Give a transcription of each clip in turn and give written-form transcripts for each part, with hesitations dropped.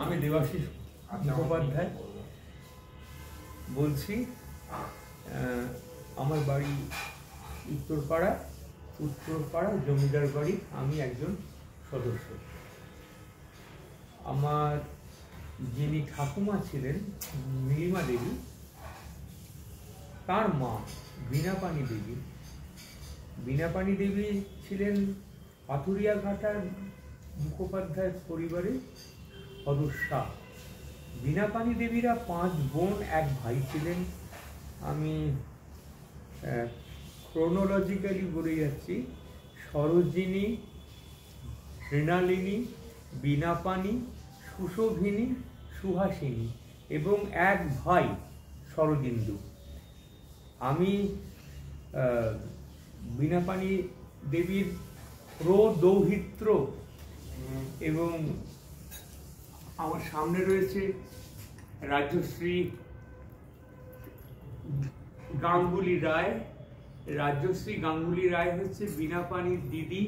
আমি দেবাশিস মুখোপাধ্যায় বলছি। আমার বাড়ি উত্তরপাড়া জমিদার বাড়ি। আমি একজন সদস্য। আমার যিনি ঠাকুমা ছিলেন নীলিমা দেবী, তার মা বীণাপাণি দেবী ছিলেন পাথুরিয়াঘাটার মুখোপাধ্যায় পরিবারের সদস্যা। বীণাপাণি দেবীরা 5 বোন 1 ভাই ছিলেন। আমি ক্রোনোলজিক্যালি বলে যাচ্ছি: সরোজিনী, মৃণালিনী, বীণাপাণি, সুশোভিনী, সুহাসিনী এবং 1 ভাই শরদিন্দু। আমি বীণাপাণি দেবীর প্রদৌহিত্র এবং আমার সামনে রয়েছে রাজশ্রী গাঙ্গুলি রায়। রাজশ্রী গাঙ্গুলি রায় হচ্ছে বীণাপাণির দিদি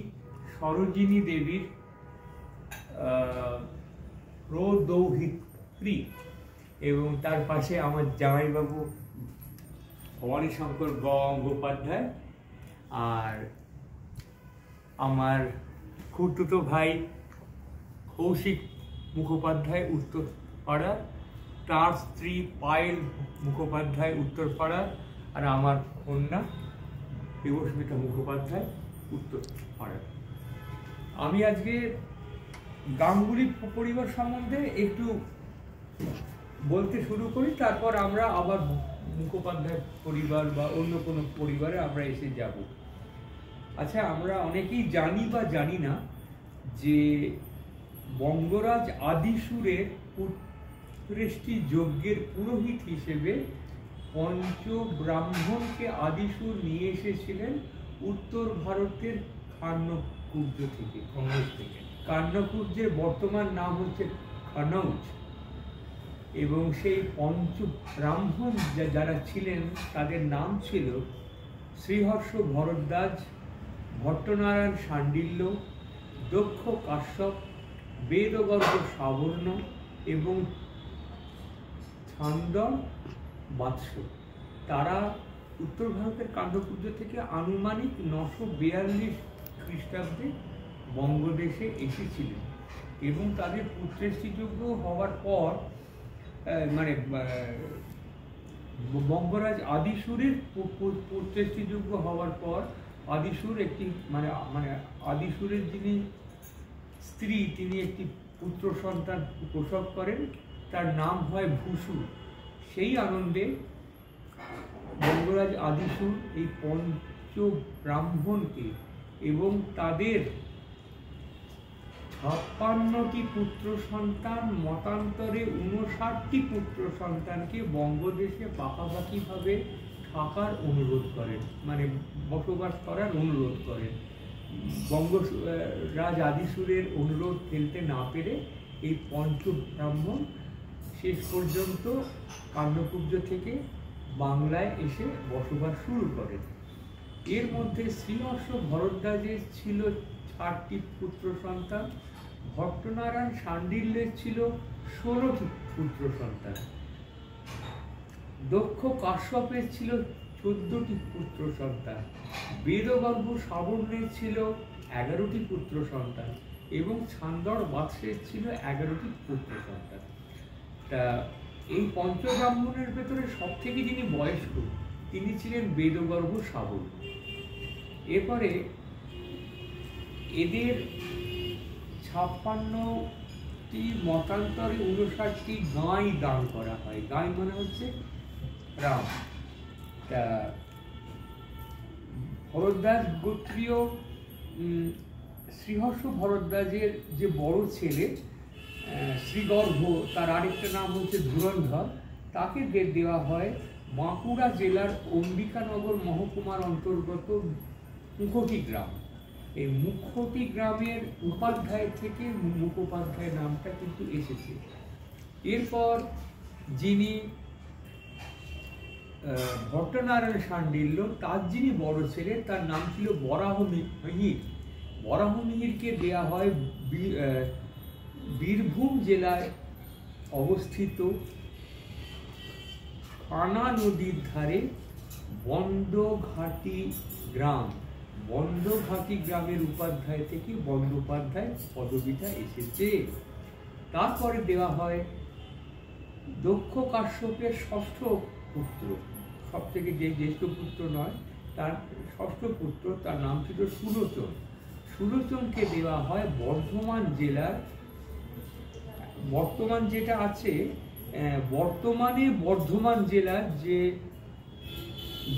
সরোজিনী দেবীর প্রদৌহিত্রী, এবং তার পাশে আমার জামাইবাবু ভবানী শঙ্কর গঙ্গোপাধ্যায়, আর আমার খুড়তুতো ভাই কৌশিক মুখোপাধ্যায় উত্তরপাড়া, তার স্ত্রী পায়েল মুখোপাধ্যায় উত্তরপাড়া, আর আমার কন্যা দেবস্মিতা মুখোপাধ্যায় উত্তরপাড়া। আমি আজকে গাঙ্গুলি পরিবার সম্বন্ধে একটু বলতে শুরু করি, তারপর আমরা আবার মুখোপাধ্যায় পরিবার বা অন্য কোনো পরিবারে আমরা এসে যাব। আচ্ছা, আমরা অনেকেই জানি বা জানি না যে বঙ্গরাজ আদিসুরের পুত্রেষ্টি যজ্ঞের পুরোহিত হিসেবে পঞ্চব্রাহ্মণকে আদিসুর নিয়ে এসেছিলেন উত্তর ভারতের কান্যকুব্জ থেকে, কনৌজ থেকে। কান্যকুব্জের বর্তমান নাম হচ্ছে কনৌজ, এবং সেই পঞ্চব্রাহ্মণ যারা ছিলেন তাদের নাম ছিল শ্রীহর্ষ ভরদ্বাজ, ভট্টনারায়ণ শাণ্ডিল্য, দক্ষ কাশ্যপ, বেদগর্ভ সাবর্ণ এবং ছান্দর বাৎস। তারা উত্তর ভারতের কান্যকুব্জ থেকে আনুমানিক 942 খ্রিস্টাব্দে বঙ্গদেশে এসেছিলেন, এবং তাদের পুত্রেষ্টিযোগ্য হওয়ার পর মানে বঙ্গরাজ আদিসুরের পুত্রেষ্টিযোগ্য হওয়ার পর আদিসুর একটি মানে আদিসুরের যিনি স্ত্রী, তিনি একটি পুত্র সন্তান প্রসব করেন, তার নাম হয় ভূসুর। সেই আনন্দে বঙ্গরাজ আদিসুর এই পঞ্চব্রাহ্মণকে এবং তাদের 56টি পুত্র সন্তান, মতান্তরে 59টি পুত্র সন্তানকে বঙ্গদেশে পাকাপাকিভাবে থাকার অনুরোধ করেন, মানে বসবাস করার অনুরোধ করেন। বঙ্গরাজ আদিসুরের অনুরোধ ফেলতে না পেরে এই পঞ্চব্রাহ্মণ শেষ পর্যন্ত কান্যকুব্জ থেকে বাংলায় এসে বসবাস শুরু করেন। এর মধ্যে শ্রীহর্ষ ভরদ্বাজের ছিল 4টি পুত্র সন্তান, ভট্টনারায়ণ শাণ্ডিল্যের ছিল 16টি পুত্র সন্তান, দক্ষ কাশ্যপের ছিল 14টি পুত্র সন্তান, বেদগর্ভ সাবর্ণের ছিল 11টি পুত্র সন্তান এবং ছান্দর বাৎসের ছিল 11টি পুত্র সন্তান। তা এই পঞ্চব্রাহ্মণের ভেতরে সব থেকে যিনি বয়স্ক, তিনি ছিলেন বেদগর্ভ সাবর্ণ। এরপরে এদের 56টি মতান্তরে 59টি গাঁই দান করা হয়। গাঁই মানে হচ্ছে রাম। তা ভরদ্বাজ গোত্রীয় শ্রীহর্ষ ভরদ্বাজের যে বড় ছেলে শ্রীগর্ভ, তার আরেকটা নাম হচ্ছে ধুরন্ধর, তাকে দেওয়া হয় বাঁকুড়া জেলার অম্বিকানগর মহকুমার অন্তর্গত মুখোটি গ্রাম। এই মুখোটি গ্রামের উপাধ্যায় থেকে মুখোপাধ্যায় নামটা কিন্তু এসেছে। এরপর যিনি ভট্টনারায়ণ শাণ্ডিল্য, তার যিনি বড় ছেলে, তার নাম ছিল বরাহমিহির। বরাহমিহিরকে দেয়া হয় বীরভূম জেলায় অবস্থিত কানা নদীর ধারে বন্দ্যোঘাটি গ্রাম। বন্দ্যোঘাটি গ্রামের উপাধ্যায় থেকে বন্দ্যোপাধ্যায় পদবিটা এসেছে। তারপরে দেওয়া হয় দক্ষ কাশ্যপের ষষ্ঠ পুত্র, সব থেকে যে জ্যেষ্ঠ পুত্র নয়, তার ষষ্ঠ পুত্র, তার নাম ছিল সুলোচন। সুলোচনকে দেওয়া হয় বর্ধমান জেলার, বর্তমান যেটা আছে, বর্তমানে বর্ধমান জেলার যে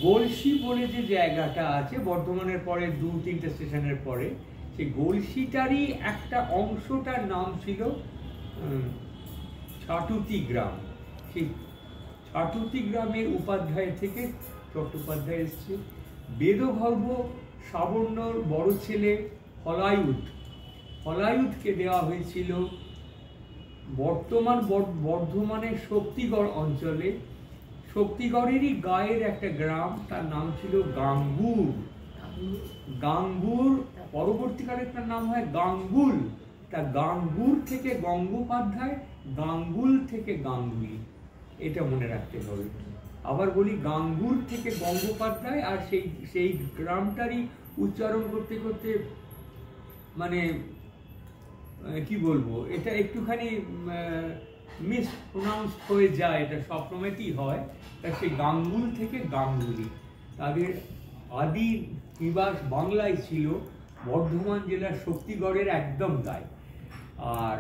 গলসি বলে যে জায়গাটা আছে, বর্ধমানের পরে 2-3টে স্টেশনের পরে, সেই গলসিটারই একটা অংশটার নাম ছিল ছাটুতি গ্রাম। সেই ছাটুতি গ্রামের উপাধ্যায় থেকে চট্টোপাধ্যায় এসছে। বেদগর্ভ সাবর্ণর বড় ছেলে হলায়ুধ, হলায়ুধকে দেওয়া হয়েছিল বর্ধমানের শক্তিগড় অঞ্চলে, শক্তিগড়েরই গায়ের একটা গ্রাম, তার নাম ছিল গাঙ্গুর। গাঙ্গুর পরবর্তীকালে তার নাম হয় গাঙ্গুল। তা গাঙ্গুর থেকে গঙ্গোপাধ্যায়, গাঙ্গুল থেকে গাঙ্গুলি, এটা মনে রাখতে হবে। আবার বলি, গাঙ্গুর থেকে গঙ্গোপাধ্যায়, আর সেই গ্রামটারই উচ্চারণ করতে করতে মানে কি বলবো, এটা একটুখানি মিসপ্রোনাউন্স হয়ে যায়, এটা সবসময়তেই হয়। তা সেই গাঙ্গুল থেকে গাঙ্গুলি, তাদের আদি নিবাস বাংলায় ছিল বর্ধমান জেলার শক্তিগড়ের একদম গায়ে। আর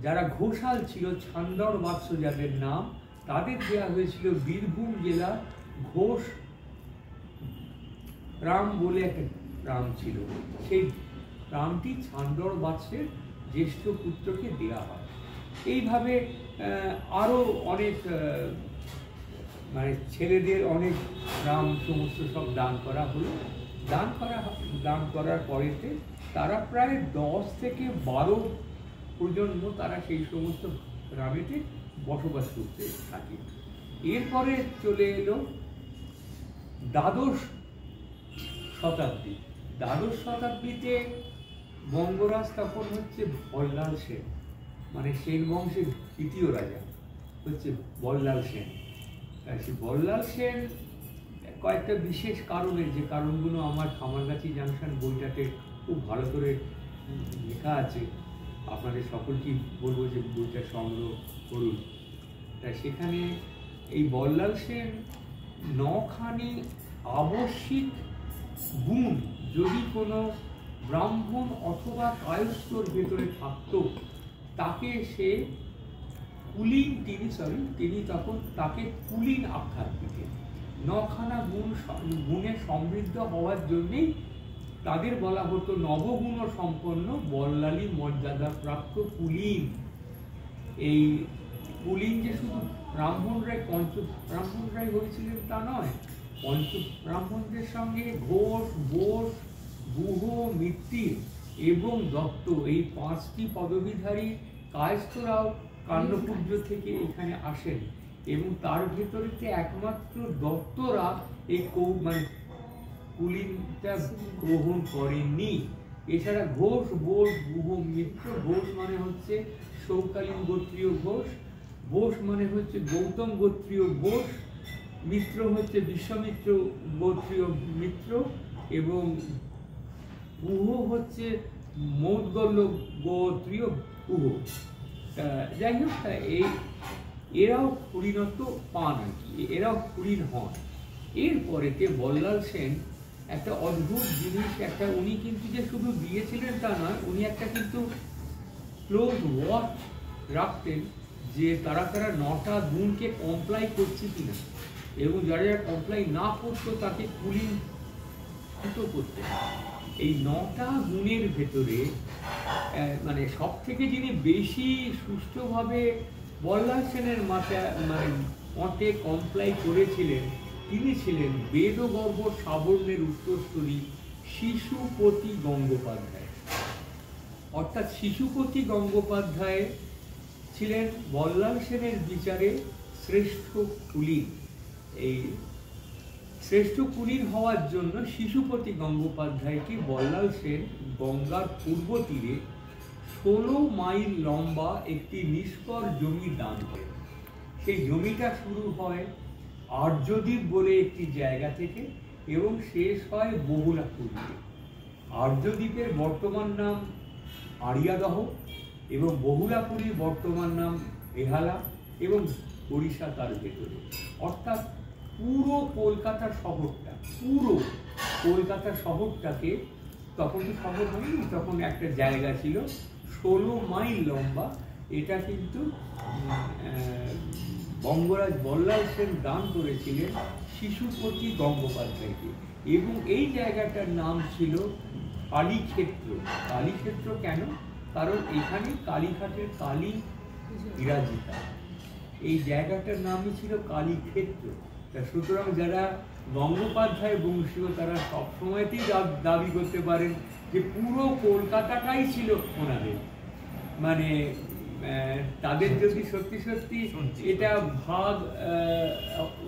যারা ঘোষাল ছিল, ছান্দর বাৎস যাদের নাম, তাদের দেওয়া হয়েছিল বীরভূম জেলার ঘোষ রাম বলে একটা গ্রাম ছিল, সেই গ্রামটি ছান্দর বাৎসের জ্যেষ্ঠ পুত্রকে দেওয়া হয়। এইভাবে আরও অনেক মানে ছেলেদের অনেক গ্রাম সমস্ত সব দান করা হলো। দান করার পরেতে তারা প্রায় 10 থেকে 12 প্রজন্ম তারা সেই সমস্ত গ্রামেতে বসবাস করতে থাকে। এরপরে চলে এলো দ্বাদশ শতাব্দী। দ্বাদশ শতাব্দীতে বঙ্গরাজ তখন হচ্ছে বল্লাল সেন, মানে সেন বংশের তৃতীয় রাজা হচ্ছে বল্লাল সেন। সেই বল্লাল সেন কয়েকটা বিশেষ কারণে, যে কারণগুলো আমার খামারগাছি জাংশন বইটাতে খুব ভালো করে লেখা আছে, আপনাদের সকলকেই বলবো যে বইটা সংগ্রহ করুন। তাই সেখানে এই বল্লাল সেন 9খানি আবশ্যিক গুণ যদি কোনো ব্রাহ্মণ অথবা কায়স্থর ভেতরে থাকতো, তাকে সে কুলীন, তিনি তখন তাকে কুলীন আখ্যা দিতেন। 9খানা গুণে সমৃদ্ধ হওয়ার জন্যেই তাদের বলা হতো নবগুণ সম্পন্ন বল্লালী মর্যাদা প্রাপ্ত কুলীন। এই কুলীন যে শুধু ব্রাহ্মণরাই, ব্রাহ্মণরাই হয়েছিলেন তা নয়, ব্রাহ্মণদের সঙ্গে ঘোষ, বোস, গুহ, মিত্তির এবং দত্ত, এই 5টি পদবীধারী কায়স্থরাও কান্নপূজ্য থেকে এখানে আসেন। এবং তার ভেতরেতে একমাত্র দত্তরা এই মানে কুলীনটা গ্রহণ করেননি। এছাড়া ঘোষ, বোস, গুহ, মিত্র, ঘোষ মানে হচ্ছে সৌকালীন গোত্রীয় ঘোষ, বোস মানে হচ্ছে গৌতম গোত্রীয় বোস, মিত্র হচ্ছে বিশ্বামিত্র গোত্রীয় মিত্র, এবং গুহ হচ্ছে মৌদ্গল্য গোত্রীয় গুহ। যাই হোক, এরাও কুলীনত্ব পান আর কি, এরাও কুলীন হন। এরপরেতে বল্লাল সেন একটা অদ্ভুত জিনিস, একটা উনি কিন্তু যে শুধু দিয়েছিলেন তা নয়, উনি একটা কিন্তু ক্লোজ ওয়াচ রাখতেন যে তারা 9টা গুণকে কমপ্লাই করছে কিনা, এবং যারা যারা কমপ্লাই না করতো তাকে কুলীন করতে। এই 9টা গুণের ভেতরে মানে সব থেকে যিনি বেশি সুষ্ঠুভাবে বল্লাল সেনের মতে কমপ্লাই করেছিলেন, তিনি ছিলেন বেদগর্ভ সাবর্ণের উত্তরসূরি শিশুপতি গঙ্গোপাধ্যায়। অর্থাৎ শিশুপতি গঙ্গোপাধ্যায় ছিলেন বল্লাল সেনের বিচারে শ্রেষ্ঠ কুলীন। এই শ্রেষ্ঠ কুলীন হওয়ার জন্য শিশুপতি গঙ্গোপাধ্যায়কে বল্লাল সেন গঙ্গার পূর্ব তীরে 16 মাইল লম্বা একটি নিষ্কর জমি দান করে। সেই জমিটা শুরু হয় আর্যদ্বীপ বলে একটি জায়গা থেকে এবং শেষ হয় বহুলাপুরীতে। আর্যদ্বীপের বর্তমান নাম আড়িয়াদহ এবং বহুলাপুরীর বর্তমান নাম বেহালা এবং ওড়িশা তার ভেতরে। অর্থাৎ পুরো কলকাতা শহরটাকে, তখন তো শহর হয়নি, তখন একটা জায়গা ছিল 16 মাইল লম্বা। এটা কিন্তু বঙ্গরাজ বল্লাল সেন দান করেছিলেন শিশুপতি গঙ্গোপাধ্যায়কে এবং এই জায়গাটার নাম ছিল কালীক্ষেত্র। কালীক্ষেত্র কেন? কারণ এখানে কালীঘাটের কালী বিরাজিতা। এই জায়গাটার নামই ছিল কালীক্ষেত্র। সুতরাং যারা গঙ্গোপাধ্যায় বংশীয় তারা সবসময়তেই দাবি করতে পারেন যে পুরো কলকাতাটাই ছিল ওনাদের। মানে তাদের যদি সত্যি সত্যি এটা ভাগ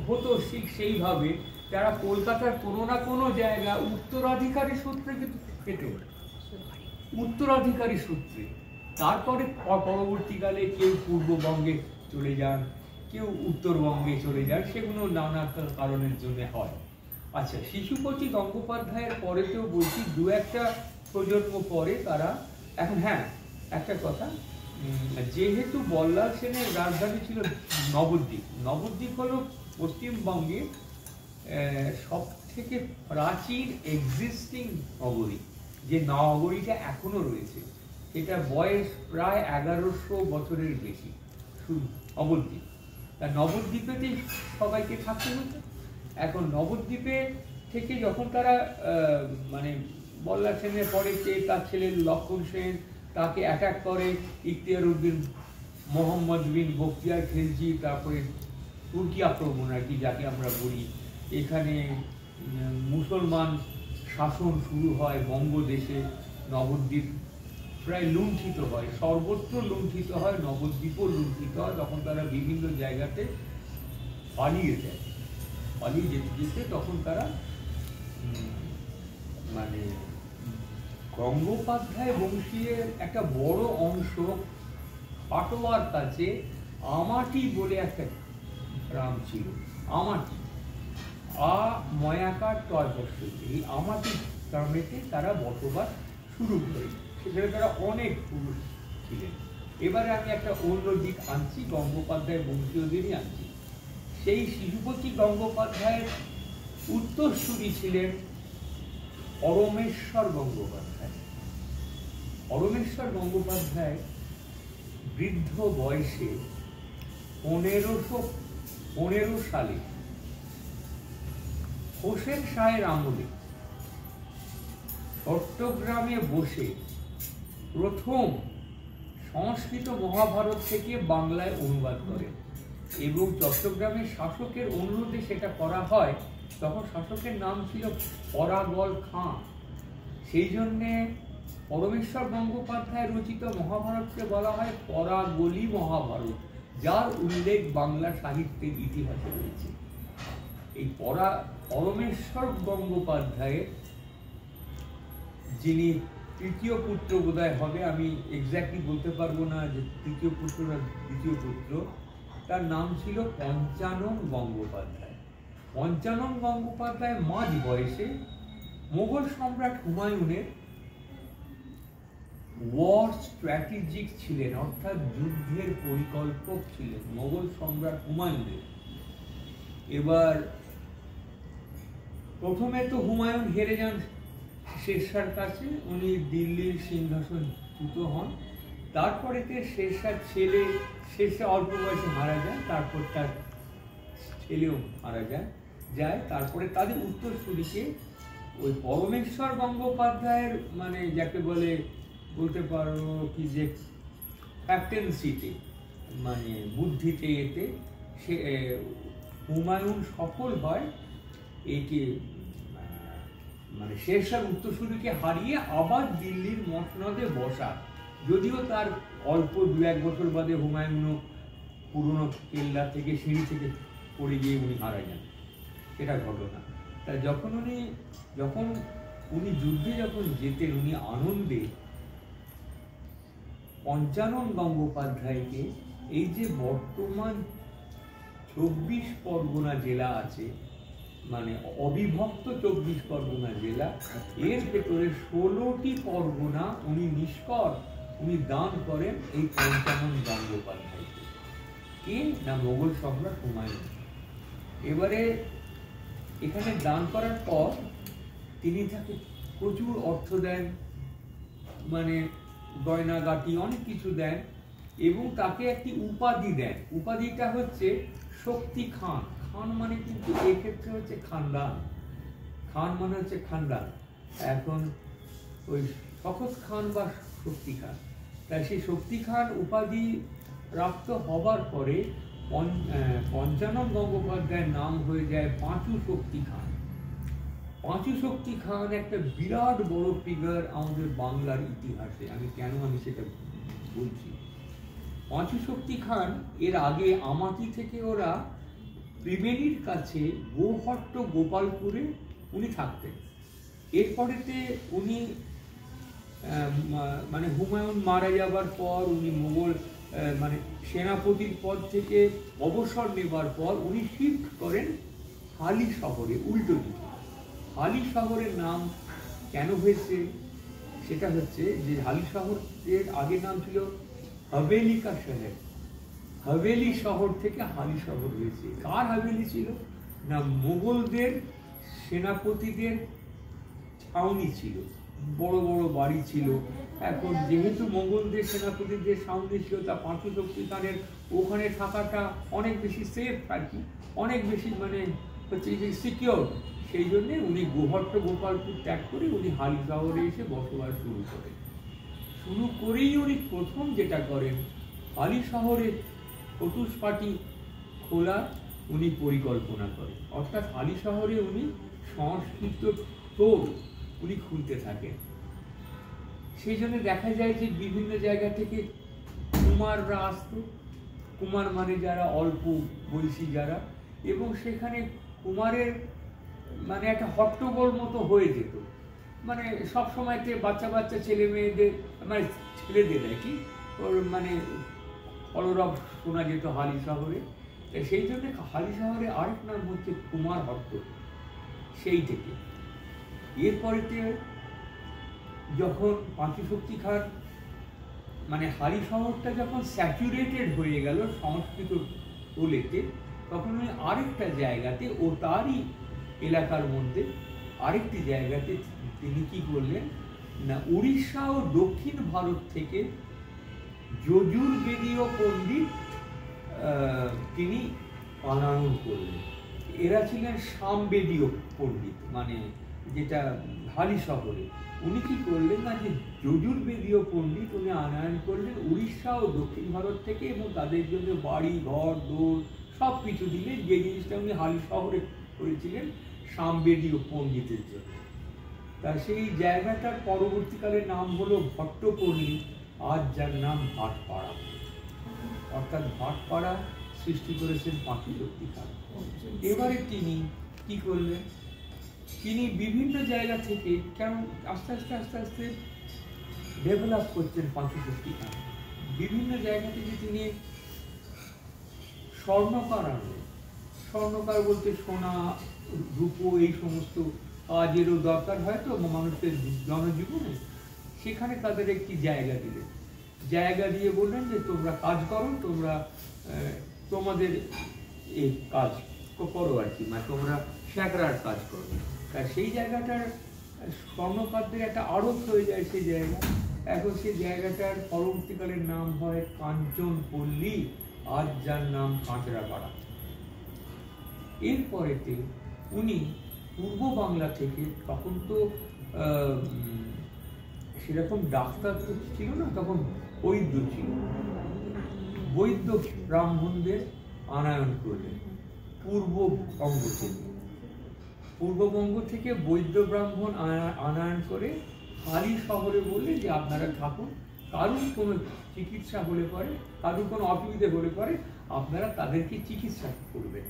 হতো ঠিক সেইভাবে, তারা কলকাতার কোনো না কোনো জায়গা উত্তরাধিকারী সূত্রে কিন্তু পেত, উত্তরাধিকারী সূত্রে। তারপরে পরবর্তীকালে কেউ পূর্ববঙ্গে চলে যান, কেউ উত্তরবঙ্গে চলে যান, সেগুলো নানা কারণের জন্য হয়। আচ্ছা, শিশুপতি গঙ্গোপাধ্যায়ের পরেতেও বলছি দু একটা প্রজন্ম পরে তারা এখন, হ্যাঁ একটা কথা, যেহেতু বল্লাল সেনের রাজধানী ছিল নবদ্বীপ, নবদ্বীপ হলো পশ্চিমবঙ্গে সব থেকে প্রাচীন এক্সিস্টিং নগরী, যে নগরীটা এখনো রয়েছে, সেটা বয়স প্রায় 1100 বছরের বেশি, নবদ্বীপ। তা নবদ্বীপেতেই সবাইকে থাকতে হতো। এখন নবদ্বীপে থেকে যখন তারা মানে বল্লাল সেনের পরে তার ছেলে লক্ষণ সেন তাকে অ্যাটাক করে, ইখতিয়ার উদ্দিন মোহাম্মদ বিন বখতিয়ার খিলজি, তারপরে তুর্কি আক্রমণ আর কি যাকে আমরা বলি, এখানে মুসলমান শাসন শুরু হয় বঙ্গদেশে। নবদ্বীপ প্রায় লুণ্ঠিত হয়, সর্বত্র লুণ্ঠিত হয়, নবদ্বীপও লুণ্ঠিত হয়। তখন তারা বিভিন্ন জায়গাতে পালিয়ে যায়, পালিয়ে যেতে যেতে তখন তারা মানে গঙ্গোপাধ্যায় বংশীয় একটা বড় অংশ পাটোয়ার কাছে আমাটি বলে একটা গ্রাম ছিল, আমাটি ময়াকার টয়বর্ষ, এই আমাটি গ্রামেতে তারা বসবাস শুরু করে। সেখানে তারা অনেক পুরুষ ছিলেন। এবারে আমি একটা অন্য দিক আনছি, গঙ্গোপাধ্যায় বংশীয়দেরই আনছি। সেই শিশুপতি গঙ্গোপাধ্যায়ের উত্তরসূরি ছিলেন পরমেশ্বর গঙ্গোপাধ্যায়। পরমেশ্বর গঙ্গোপাধ্যায় বৃদ্ধ বয়সে 1515 সালে হোসেন শাহের আমলে চট্টগ্রামে বসে প্রথম সংস্কৃত মহাভারত থেকে বাংলায় অনুবাদ করেন এবং চট্টগ্রামের শাসকের অনুরোধে সেটা করা হয়। তখন শাসকের নাম ছিল পরাগল খাঁ। সেই জন্যে পরমেশ্বর গঙ্গোপাধ্যায় রচিত মহাভারতকে বলা হয় পরাগলি মহাভারত, যার উল্লেখ বাংলা সাহিত্যের ইতিহাসে রয়েছে। এই পরমেশ্বর গঙ্গোপাধ্যায়ের যিনি তৃতীয় পুত্র বোধহয় হবে, আমি এক্স্যাক্টলি বলতে পারবো না যে তৃতীয় পুত্র না দ্বিতীয় পুত্র, তার নাম ছিল পঞ্চানন গঙ্গোপাধ্যায়। পঞ্চানন গঙ্গোপাধ্যায় মাঝ বয়সে মোগল সম্রাট হুমায়ুনের ওয়ার স্ট্র্যাটেজিক ছিলেন, অর্থাৎ যুদ্ধের পরিকল্পক ছিলেন মোগল সম্রাট হুমায়ুনের। এবার প্রথমে তো হুমায়ুন হেরে যান শেরশাহর কাছে, উনি দিল্লির সিংহাসনচ্যুত হন। তারপরে শেরশাহর ছেলে, শেরশাহ অল্প বয়সে মারা যায়, তারপর তার ছেলেও মারা যায়। তারপরে তাদের উত্তরসূরিকে ওই পরমেশ্বর গঙ্গোপাধ্যায়ের মানে যাকে বলে বলতে পারো কি যে ক্যাপ্টেন্সিতে, মানে বুদ্ধিতে, এতে সে হুমায়ুন সফল হয় একে মানে শেরশাহর উত্তরসূরিকে হারিয়ে আবার দিল্লির মসনদে বসা। যদিও তার অল্প 2-1 বছর বাদে হুমায়ুনও পুরনো কেল্লা থেকে সিঁড়ি থেকে পড়ে গিয়ে উনি মারা যান, এটা ঘটনা। তা যখন উনি যুদ্ধে যখন যেতেন, উনি আনন্দে পঞ্চানন গঙ্গোপাধ্যায়কে এই যে বর্তমান 24 পরগনা জেলা আছে, মানে অবিভক্ত 24 পরগনা জেলা, এর ভেতরে 16টি পরগনা উনি দান করেন এই পঞ্চানন গঙ্গোপাধ্যায়কে। কে না মোগল সম্রাট হুমায়ুন। এবারে এখানে দান করার পর তিনি তাকে প্রচুর অর্থ দেন, মানে গয়নাগাটি অনেক কিছু দেন, এবং তাকে একটি উপাধি দেন। উপাধিটা হচ্ছে শক্তি খান। খান মানে কিন্তু এক্ষেত্রে হচ্ছে খানদান। খান মানে হচ্ছে খানদান। এখন ওই শখত খান বা শক্তি খান, তাই সেই শক্তি খান উপাধি প্রাপ্ত হবার পরে পঞ্চানন গঙ্গোপাধ্যায়ের নাম হয়ে যায় পাঁচু শক্তি খান। পাঁচু শক্তি খান একটা বিরাট বড় ফিগার আমাদের বাংলার ইতিহাসে। আমি সেটা বলছি। পাঁচু শক্তি খান এর আগে আমাতি থেকে ওরা ত্রিবেণীর কাছে গোহট্ট গোপালপুরে উনি থাকতেন। এরপরেতে উনি মানে হুমায়ুন মারা যাবার পর উনি মোগল মানে সেনাপতির পদ থেকে অবসর নেবার পর উনি শিফট করেন হালি শহরে, উল্টো দিকে। হালি শহরের নাম কেন হয়েছে সেটা হচ্ছে যে হালি শহরের আগের নাম ছিল হাভেলি কা শহর। হাভেলি শহর থেকে হালি শহর হয়েছে। কার হাভেলি ছিল না মোগলদের সেনাপতিদের ছাউনি ছিল, বড় বড় বাড়ি ছিল। এখন যেহেতু মোগলদের সেনাপতিদের ছাউনি ছিল, তা পাঁচু শক্তি খানের ওখানে থাকাটা অনেক বেশি সেফ আর কি, অনেক বেশি মানে হচ্ছে যে সিকিওর। সেই জন্যে উনি গোহট্ট গোপালপুর ত্যাগ করে উনি হালি শহরে এসে বসবাস শুরু করেন। শুরু করেই উনি প্রথম যেটা করেন, হালি শহরে চতুষ্পাটি খোলা উনি পরিকল্পনা করেন। অর্থাৎ হালি শহরে উনি সংস্কৃত টোল উনি খুলতে থাকেন। সেই জন্য দেখা যায় যে বিভিন্ন জায়গা থেকে কুমাররা আসতো। কুমার মানে যারা অল্প বয়সী যারা, এবং সেখানে কুমারের মানে একটা হট্টগোল মতো হয়ে যেত। মানে সব সময়তে বাচ্চা বাচ্চা ছেলে মেয়েদের, মানে ছেলেদের আর কি, ওর মানে কলরব শোনা যেত হালি শহরে। সেই জন্য হালি শহরে আরেক নাম হচ্ছে কুমার হট্ট। সেই থেকে এরপরেতে যখন পাঁচু শক্তি খান মানে হালি শহরটা যখন স্যাচুরেটেড হয়ে গেল সংস্কৃত টোলেতে, তখন উনি আরেকটা জায়গাতে ও তারই এলাকার মধ্যে আরেকটি জায়গাতে তিনি কি করলেন না উড়িষ্যা ও দক্ষিণ ভারত থেকে যজুর্বেদীয় পণ্ডিত তিনি আনয়ন করলেন। এরা ছিলেন সামবেদীয় পণ্ডিত, মানে যেটা হালি শহরে। উনি কি করলেন না যে যজুর্বেদীয় পণ্ডিত উনি আনয়ন করলেন উড়িষ্যা ও দক্ষিণ ভারত থেকে, এবং তাদের জন্য বাড়ি ঘর দৌড় সব কিছু দিলেন, যে জিনিসটা উনি হালি শহরে করেছিলেন সামবেদীয় পণ্ডিতের জন্য। তা সেই জায়গাটার পরবর্তীকালে নাম হলো ভট্টপল্লী, আজ যার নাম ভাটপাড়া। অর্থাৎ ভাটপাড়া সৃষ্টি করেছেন পাঁচু শক্তি খান। এবারে তিনি কি করলেন, তিনি বিভিন্ন জায়গা থেকে কেমন আস্তে আস্তে আস্তে আস্তে ডেভেলপ করছেন পাঁচু শক্তি খান। বিভিন্ন জায়গা থেকে তিনি স্বর্ণকার আনলেন। স্বর্ণকার বলতে সোনা রূপো এই সমস্ত কাজেরও দরকার হয় তো মানুষের জনজীবনে, সেখানে তাদের একটি জায়গা দিলেন। জায়গা দিয়ে বললেন যে তোমরা কাজ করো, তোমরা তোমাদের এই কাজ করো আর কি, মানে তোমরা স্যাকরার কাজ করো। তা সেই জায়গাটার স্বর্ণকারদের একটা আড়ত হয়ে যায় সেই জায়গা। এখন সেই জায়গাটার পরবর্তীকালের নাম হয় কাঞ্চনপল্লী, আজ যার নাম কাঁচরাপাড়া। এরপরেতে উনি পূর্ব বাংলা থেকে, তখন তো সেরকম ডাক্তার তো ছিল না, তখন বৈদ্য ছিল, বৈদ্য ব্রাহ্মণদের আনয়ন করলেন পূর্ববঙ্গ থেকে। পূর্ববঙ্গ থেকে বৈদ্য ব্রাহ্মণ আনয়ন করে হালি শহরে বললে যে আপনারা থাকুন, কারুর কোনো চিকিৎসা হলে পরে, কারুর কোনো অসুবিধে হলে পরে আপনারা তাদেরকে চিকিৎসা করবেন।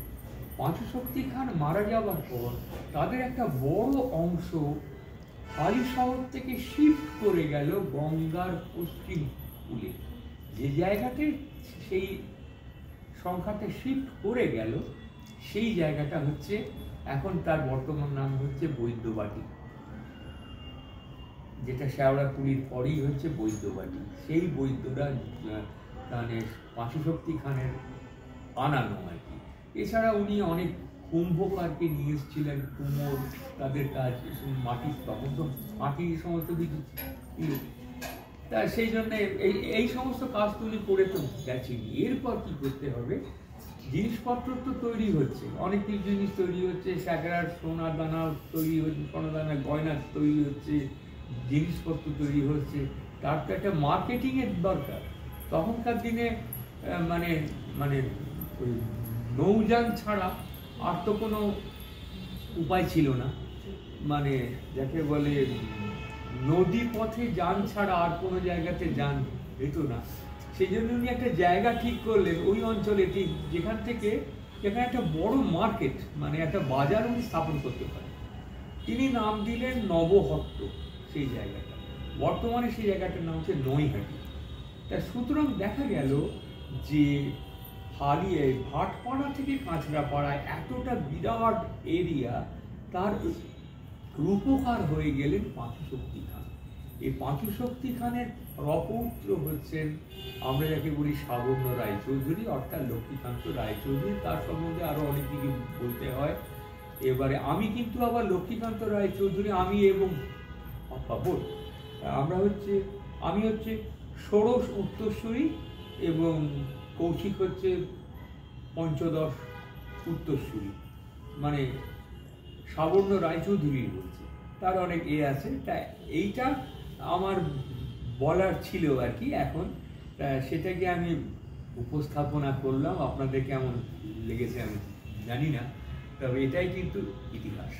পাঁচু শক্তি খান মারা যাওয়ার পর তাদের একটা বড় অংশ হালি শহর থেকে শিফট করে গেল গঙ্গার পশ্চিম কূলে। যে জায়গাতে সেই সংখ্যাটা শিফট করে গেল সেই জায়গাটা হচ্ছে এখন তার বর্তমান নাম হচ্ছে বৈদ্যবাটি, যেটা শেওড়াফুলির পরেই হচ্ছে বৈদ্যবাটি। সেই বৈদ্যরা মানে পাঁচুশক্তি খানের আনানো আর কি। এছাড়া উনি অনেক কুম্ভকারকে নিয়ে এসেছিলেন, কুমোর তাদের কাজ, মাটি, তখন তো মাটির সমস্ত কিছু, তা সেই জন্য এই সমস্ত কাজ উনি করে তো গেছেন। এরপর কি করতে হবে, জিনিসপত্র তো তৈরি হচ্ছে, অনেক কিছু জিনিস তৈরি হচ্ছে, স্যাকরার সোনা দানা তৈরি হচ্ছে, সোনা দানা গয়না তৈরি হচ্ছে, জিনিসপত্র তৈরি হচ্ছে, তার তো একটা মার্কেটিংয়ের দরকার। তখনকার দিনে মানে মানে ওই নৌযান ছাড়া আর তো কোনো উপায় ছিল না, মানে যাকে বলে নদী পথে যান ছাড়া আর কোনো জায়গাতে যান যেত না। সেই জন্য উনি একটা জায়গা ঠিক করলেন ওই অঞ্চলে, ঠিক যেখান থেকে যেখানে একটা বড় মার্কেট, মানে একটা বাজার উনি স্থাপন করতে পারেন। তিনি নাম দিলেন নবহট্ট সেই জায়গাটা। বর্তমানে সেই জায়গাটার নাম হচ্ছে নৈহাটি। তা সুতরাং দেখা গেল যে হারিয়ে ভাটপাড়া থেকে কাঁচরাপাড়ায় এতটা বিরাট এরিয়া, তার রূপকার হয়ে গেলেন পাঁচুশক্তি খান। এই পাঁচুশক্তি খানের রপৌত্র হচ্ছেন আমরা যাকে বলি সাবর্ণ রায়চৌধুরী, অর্থাৎ লক্ষ্মীকান্ত রায়চৌধুরী। তার সম্বন্ধে আরো অনেক কিছু বলতে হয়। এবারে আমি কিন্তু আবার লক্ষ্মীকান্ত রায়চৌধুরী, আমি এবং বোধ আমি হচ্ছে ষোড়শ উত্তরসূরি এবং কৌশিক হচ্ছে পঞ্চদশ উত্তরসূরি, মানে সাবর্ণ রায়চৌধুরী বলছে, তার অনেক আছে। তা এইটা আমার বলার ছিল আর কি। এখন সেটাকে আমি উপস্থাপনা করলাম, আপনাদের কেমন লেগেছে আমি জানি না, তবে এটাই কিন্তু ইতিহাস।